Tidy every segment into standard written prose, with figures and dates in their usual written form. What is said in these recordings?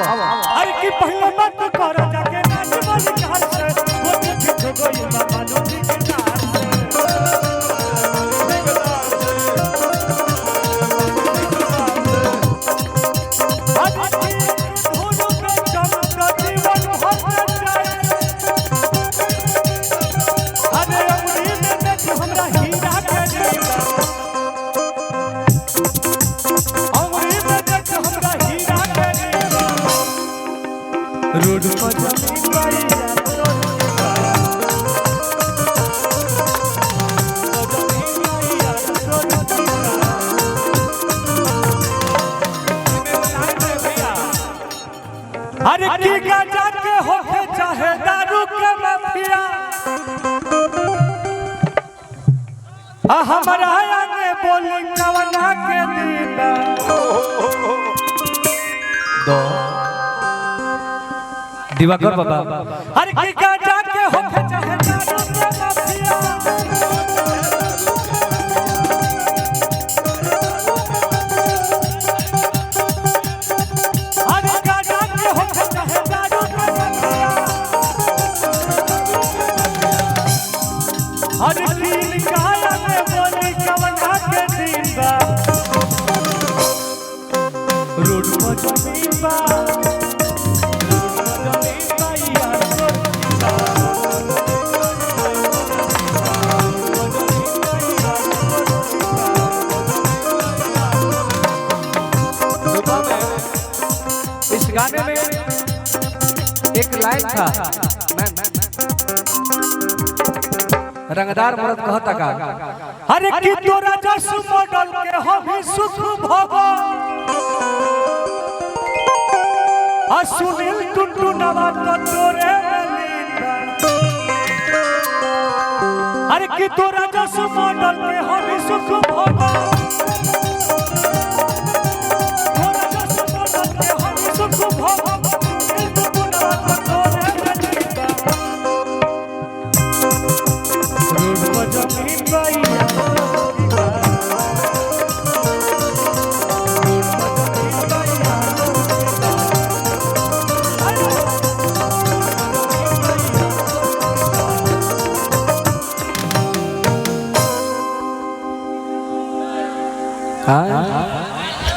अरे की पहले मत कर जाके नाच वाली कार से वो पीछे गई बाबा नो की कार से रोड पर जमीन बाई अरे की गाजा के होके चाहे दारू के माफिया हमारा आगे बोली कवना के दीदा दो दिवाकर बाबा अरे की गाजा के होके चाहे दारू के माफिया अरे गाजा के होके चाहे दारू के माफिया अरे तीन गाया में बोली कवना के दीदा रोड पर जमीन बा इस गाने में एक लाइन था रंगदार मर्द कहता का अरे कि तोरा जस मॉडल के हबी सुख भोगो आ सुनील टुटू नवा तो तोरे लीला अरे कि तोरा जस मॉडल के हबी सुख भोगो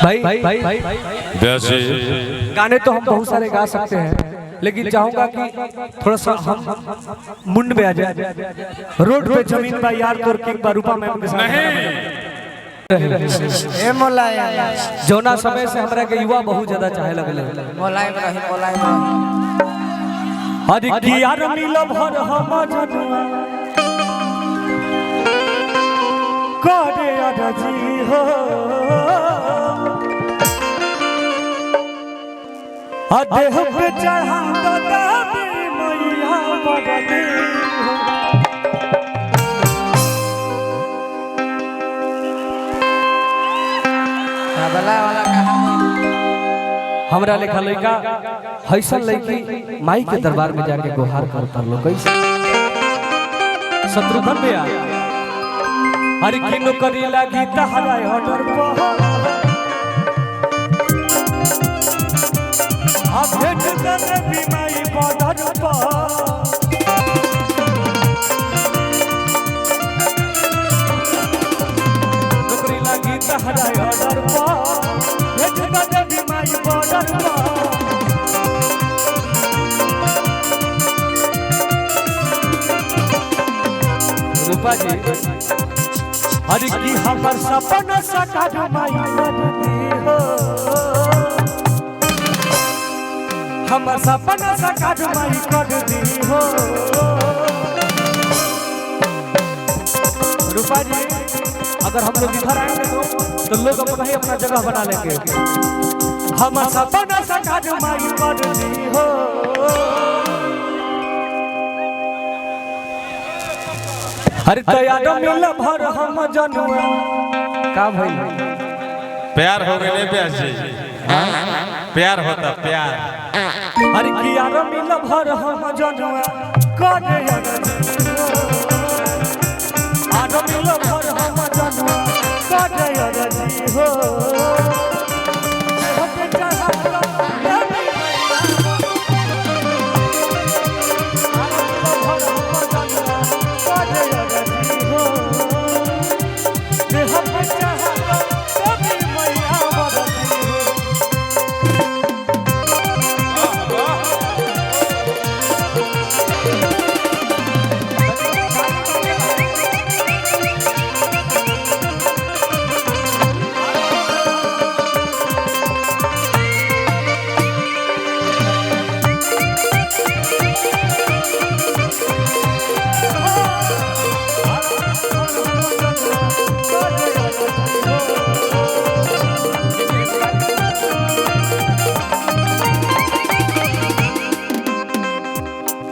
भाई गाने तो हम बहुत सारे गा सकते हैं लेकिन चाहूंगा कि थोड़ा सा हम मुंड में आ जाए रोड पे जमीन बा यार तोर के रूपा में ए मोलाया जौना समय से हमरा के युवा बहुत ज्यादा चाहे लगले मोलाय रही अरे की यार मिल भर हम जनुआ करे अरजी हो देह पे चढ़ा दो दादी मैया बदली हमरा लेखा लड़का हैसन लड़की माई के दरबार में जाके गुहार करता लो कैसे शत्रुघ्न में अरे की नौकरी लागी तहरा ऑर्डर पर अब भेट दे बीमारी बॉर्डर पर नौकरी लगी तहरा ऑर्डर पर भेट दे बीमारी बॉर्डर पर रूपा जी अरे की हमर सपना साकार माई करती हो हम सपना साकार माई कर दी हो रूपा जी अगर हम लोग इधर आएंगे तो लोग अपना ही अपना जगह बना लेंगे हम सपना साकार माई कर दी हो अरे तैयार मिल भर हम जनुआ का भाई प्यार हो गए प्यार से प्यार होता प्यार अरे की यार मिल भर हम जनुआ करे आर मिल भर हम जनुआ करे हो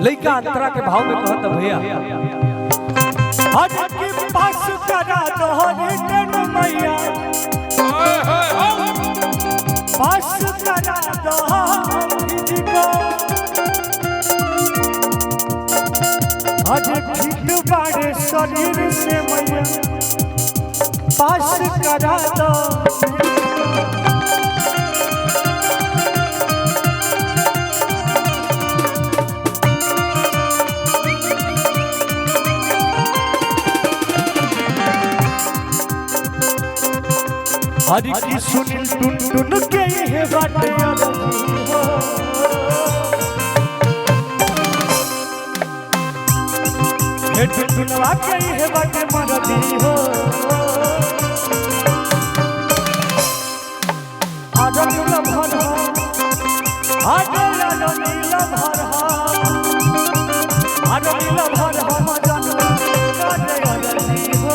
लइका अंतरा के भाव में कहत भैया आज के पास करा दो रे मैया पास करा दो को आज ठीक बाड़े शरीर से मैया पास करा दो हरि की सुनिल टुन टुन के है बाटे हे टुनवा के है बाटे मरदी हो आदम नीला भर आदम नीला भर आदम नीला भर मजन करे अरदी हो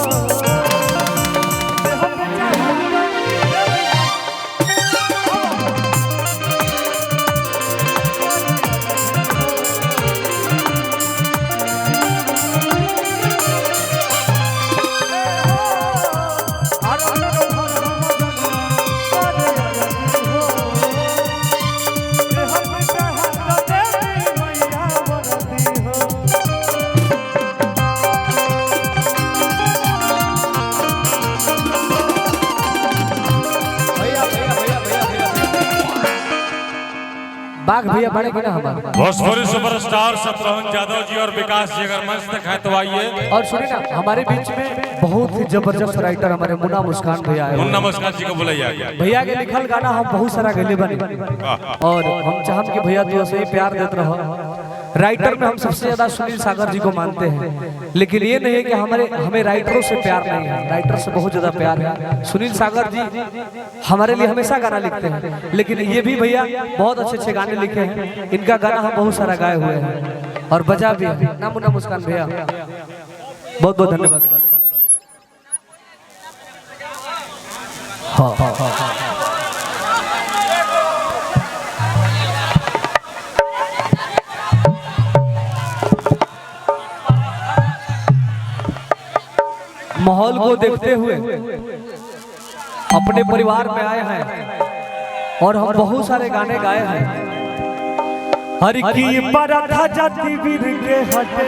बाघ भैया बड़े के ना हमारे भोजपुरी सुपरस्टार शत्रुघ्न यादव जी और विकास जी अगर मंच तक है तो आइए। और सुनिए ना हमारे बीच में बहुत ही जबरदस्त राइटर हमारे मुन्ना मुस्कान भैया है। मुन्ना मुस्कान जी को बुलाइए। भैया के लिखल गाना हम बहुत सारा गले बने और हम चाहत कि भैया तो ऐसे ही प्यार देते रहो। राइटर में हम सबसे ज्यादा सुनील सागर जी को मानते हैं, लेकिन ये नहीं है कि हमें राइटरों से प्यार नहीं है, राइटर से बहुत ज्यादा प्यार है। सुनील सागर जी हमारे लिए हमेशा गाना लिखते हैं, लेकिन ये भी भैया बहुत अच्छे अच्छे गाने लिखे हैं। इनका गाना हम बहुत सारा गाए हुए हैं और बजा भी है ना। मुन्ना मुस्कान भैया बहुत बहुत धन्यवाद। हाँ हाँ हाँ हाँ माहौल को देखते हुए अपने परिवार में आए हैं और हम बहुत सारे गाने गाए हैं। हरि की पराठा जाति वीर के हटे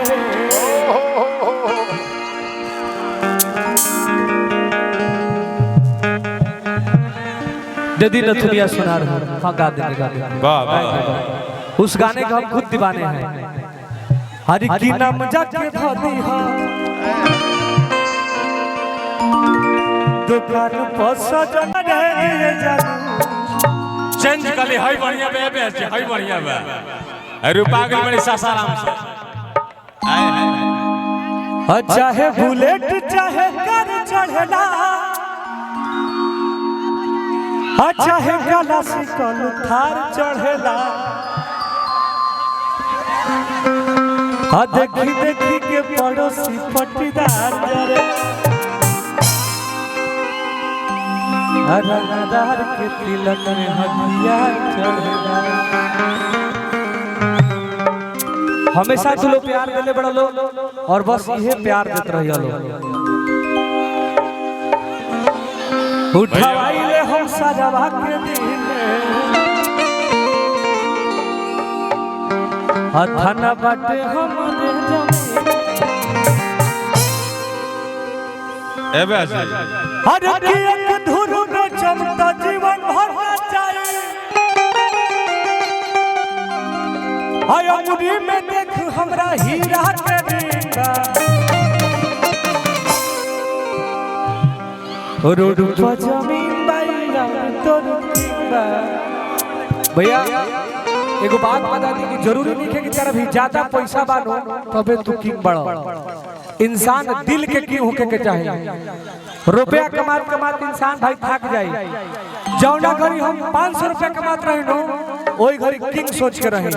दीदी नथुनिया सुना रहा। हाँ गा दे उस गाने का हम खुद दीवाने हैं। हरि की नाम जाके धादी दुकान पर सजन रे जानू चेंज कली हाय बढ़िया बे हाय बढ़िया बे रूपा गल बड़ी सासाराम से आए हैं। चाहे बुलेट चाहे कर चढ़ला चाहे काला सिकल थार चढ़ला देखी देखी के पड़ोसी पटीदार जरे रंगदार के तिलक में हथिया चढ़ला। हमेशा तो लोग प्यार देले बड़ा लो और बस ये प्यार देते रहिए लो। उठाइले हम सजवा के दिन थाना बाटे हमरे जमीन एबे से हर की एक धुन में चमता जीवन भर चाहिए। हाय मुड़ी में देख हमरा हीरा के बिंदा रोड पर जमीन बाईला तोर किंबा। भैया एगो बात बता दी कि जरूरी नहीं है कि तेरा भी ज्यादा पैसा बानो तबे तू किंग बड़ो। इंसान दिल के किंग होके के चाहिए। रुपया कमात कमात इंसान भाई थक जाए। जौना घड़ी हम 500 रुपया कमात रहे नो वही घड़ी किंग सोच के रहे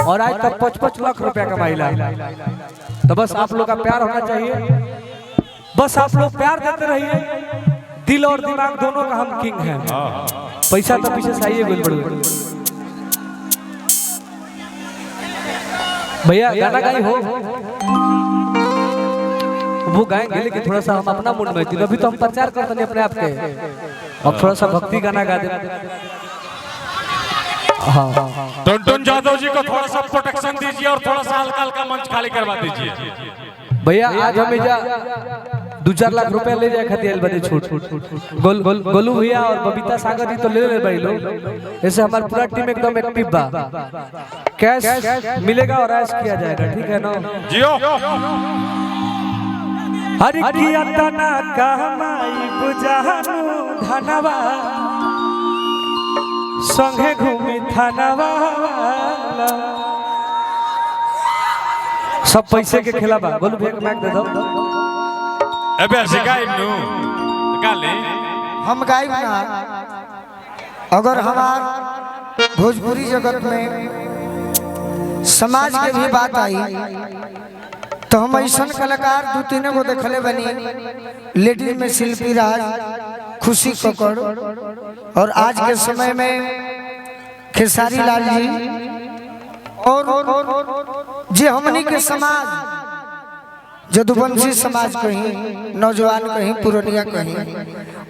और आज तक 55 लाख रुपया कमाइला। तो बस आप लोग का प्यार होना चाहिए। बस आप लोग प्यार देते रहिए। दिल और दिमाग दोनों का हम किंग हैं। पैसा तो पीछे से आइए गोल बड़े भैया गाना गाई हो वो गाएंगे लेकिन थोड़ा सा हम अपना मूड में थी अभी तो हम प्रचार करते हैं अपने आप के अब थोड़ा सा भक्ति गाना गा दे। हाँ टुनटुन यादव जी को थोड़ा सा प्रोटेक्शन दीजिए और थोड़ा सा हल्का हल्का मंच खाली करवा दीजिए। भैया आज हमें जा 2-4 लाख रुपए ले जाए खातिर बने छूट गोलू भैया और बबीता सागर जी तो ले भाई लोग ऐसे हमारा पूरा टीम एकदम एक्टिव बा कैश मिलेगा और ऐश किया जाएगा ठीक है ना जियो हरि किया तना कमाई बुझानु धनवा संगे घूमी थानवा सब पैसे के खिलाफ बोल भैया के माइक दे दो अबे शिकायत नु गाले हम गायब ना अगर हमार भोजपुरी जगत में समाज के भी बात आई तो हम ऐसा कलाकार 2-3 गो देखले बनी लेडीज में शिल्पी राज खुशी कक्कड़ और आज के समय में खेसारी लाल जी और जे हमनी के समाज जदुवंशी समाज कहीं नौजवान कहीं पुरनिया कहीं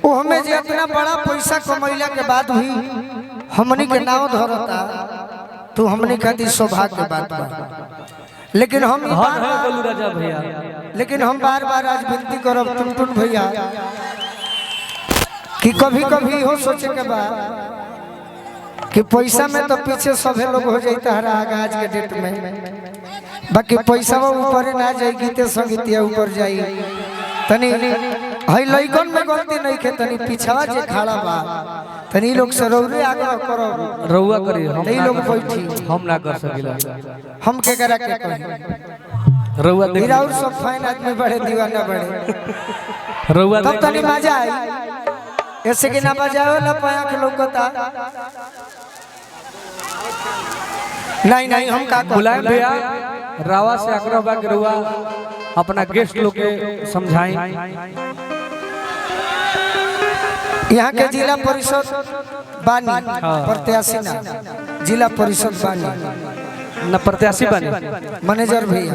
वो हमें जे इतना बड़ा पैसा कमैला के बाद भी हमनी के नाव धरता तो हमनी खातिर सौभाग्य के बात बा। लेकिन हम गोलू राजा भैया बार बार आज विनती करब टुनटुन भैया कि कभी कभी हो सोचे के बाद कि पैसा में तो पीछे सभी लोग हो जाता है आज के डेट में बाकी पैसा वो ऊपर ना जाए गीते संगीतिया ऊपर जाई तनी हई लइकन में गलती नहीं के तनी पिछवा जे खड़ा बा तनी लोग से रौरे आग्रह करो रउआ करी हम नहीं लोग बैठी हम ना कर सकिला हम के करा के कही रउआ देख और सब फाइन आदमी बड़े दीवाना बड़े रउआ तब तनी मजा आई ऐसे कि ना बजावे ना पाया के लोगता नहीं हम का बुलाए भैया रावा से आग्रह बा के रउआ अपना गेस्ट लोग के समझाई यहाँ के जिला परिषद बानी प्रत्याशी ना जिला परिषद बानी न प्रत्याशी बने मैनेजर भैया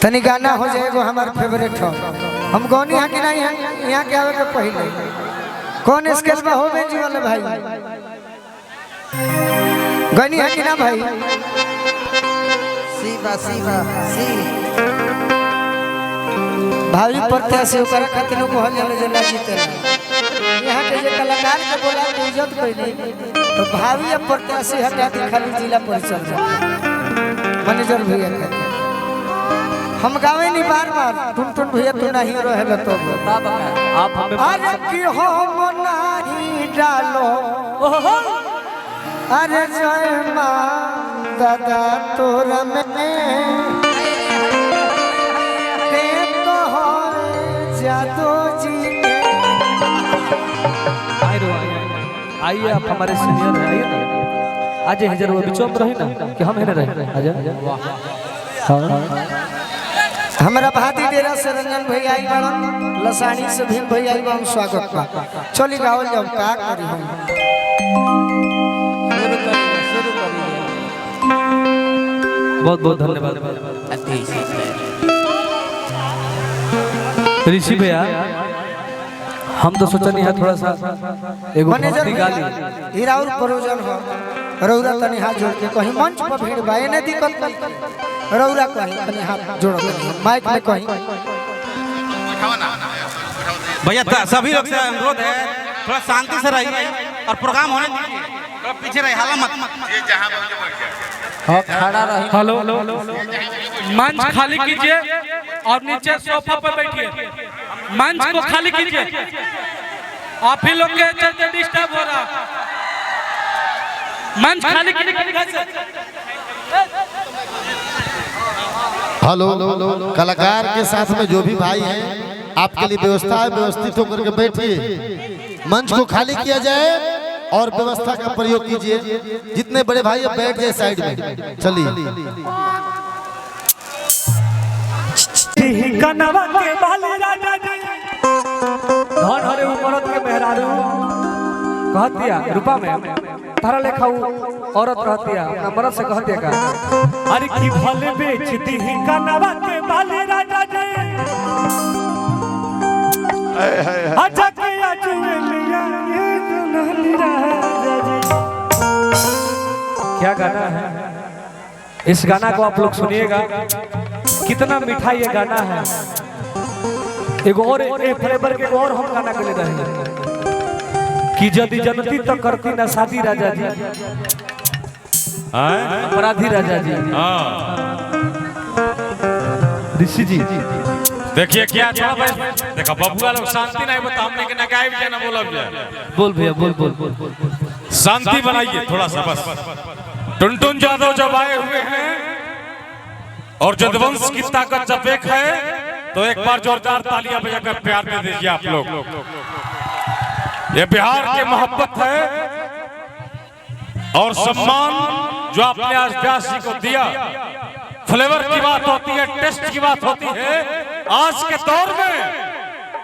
तनी गाना हो जाएगा हमारा फेवरेट हो हम गौनी यहाँ के नहीं यहाँ के आवे के पहले कौन स्केल में हो बेंजी वाले भाई गौनी यहाँ की ना भाई भावी प्रत्याशी ओकरा खातिर को हल जले जना जीते यहाँ के जे कलाकार के बोला के इज्जत कोई नहीं तो भावी प्रत्याशी हटा के खाली जिला परिषद मैनेजर भैया के हम गावे नहीं बार टुनटुन भैया तू नहीं रहे तो आप हमें अरे कि हम नहीं डालो अरे जय मां दादा तोरा में जादू जी आइए आप हमारे सीनियर हैं आइए ना आज हजार वो बिचो में रही ना कि हम है रहे आजा हमारा भाती डेरा से रंजन भैया आई बाड़न लसानी से भीम भैया आई बाड़न स्वागत बा चली गावल जब का करी हम बहुत बहुत धन्यवाद ऋषि भैया हम तो सोचा नहीं है थोड़ा सा एगो मैनेजर भक्ति गाली हीरा और प्रोजन हो रौरा तनी हाथ जोड़ के कहीं मंच पर भीड़ बा एने दिक्कत नहीं रौरा कहीं तनी हाथ जोड़ के माइक में कहीं भैया सभी लोग से अनुरोध है थोड़ा शांति से रहिए और प्रोग्राम होने दीजिए थोड़ा पीछे रहिए हाला मत खड़ा रही हेलो मंच खाली कीजिए और नीचे सोफा पर बैठिए मंच को खाली कीजिए आप ही लोग के चलते डिस्टर्ब हो रहा मंच खाली कीजिए हेलो कलाकार के साथ में जो भी भाई हैं आपके लिए व्यवस्था है व्यवस्थित होकर के बैठिए मंच को खाली किया जाए और व्यवस्था का प्रयोग कीजिए जितने बड़े भाई अब बैठ जाए साइड में चलिए कनवा के बाल राजा जी धन हरे उमरत के मेहरारू कहतिया रूपा में थारा लेखा औरत रहती है अपना मर्द से कहती है का अरे की भले बेच दी कनवा के बाले राजा जी अच्छा के अजुलिया ये दुल्हन राजा जी। क्या गाना है, इस गाना को आप लोग सुनिएगा, कितना मीठा ये गाना है। एगो और फ्लेवर के और हम गाना के ले रहे हैं कि यदि जनती तो करती ना शादी राजा जी, अपराधी राजा जी। ऋषि जी देखिए क्या थोड़ा भाई देखो बबुआ लोग शांति नहीं बता हमने के नगाइब क्या ना बोलब जाए। बोल भैया बोल बोल बोल शांति बनाइए थोड़ा सा बस। टुनटुन यादव जब आए हुए हैं और जदवंश की ताकत जब एक है तो एक बार जोरदार तालियां बजाकर प्यार दे दीजिए आप लोग। ये बिहार की मोहब्बत है और सम्मान जो आपने आज व्यास जी को दिया। फ्लेवर की बात होती है, टेस्ट की बात होती है। आज के दौर में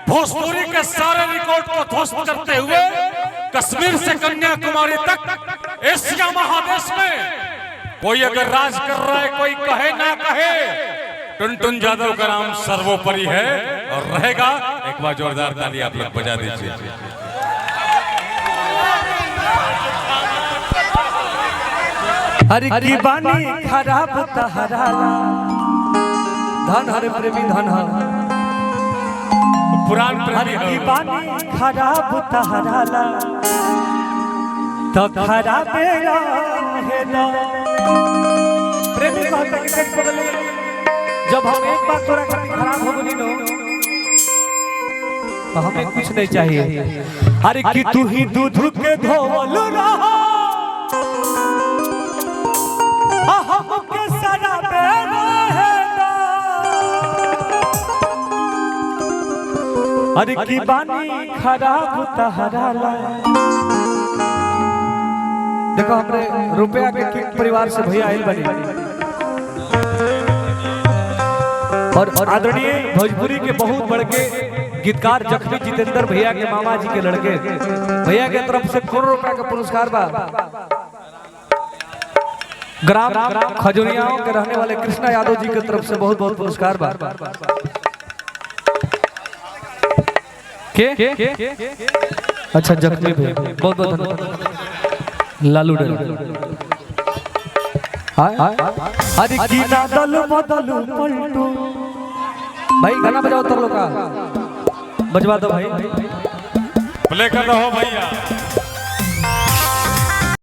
भोजपुरी के सारे रिकॉर्ड को ध्वस्त करते हुए कश्मीर से कन्याकुमारी तक एशिया महादेश में कोई अगर राज कर रहा है, कोई कहे ना कहे, टुनटुन यादव का नाम सर्वोपरि है और रहेगा। एक बार जोरदार ताली आप लोग बजा दीजिए। हरि की बानी खराब तहराला धन हरे प्रेमी धन पुरान प्रेमी हरि की बानी खराब तहराला तो खराबे रहे ना। प्रेमी कहता कि देख बगले जब हम एक बार तोरा खातिर खराब हो गई नो तो हमें कुछ नहीं चाहिए। अरे कि तू ही दूध के धोवल रहा हमके सदा बेना है ना। अरे की बानी खराब तहराला। देखो हमरे रुपया के किंग परिवार से भैया आइल बनी और आदरणीय भोजपुरी के बहुत बड़के गीतकार जख्मी जितेंद्र भैया के मामा जी के लड़के भैया के तरफ से करोड़ रुपया का पुरस्कार बा। ग्राम खजुरियाओं के रहने वाले कृष्णा यादव जी की तरफ से बहुत बहुत पुरस्कार बा। के अच्छा जख्मी भाई बहुत बहुत धन्यवाद। लालू डल अरे की दल बदलू पलटू भाई गाना बजाओ तर लोग का बजवा दो भाई प्ले कर रहा हो भैया।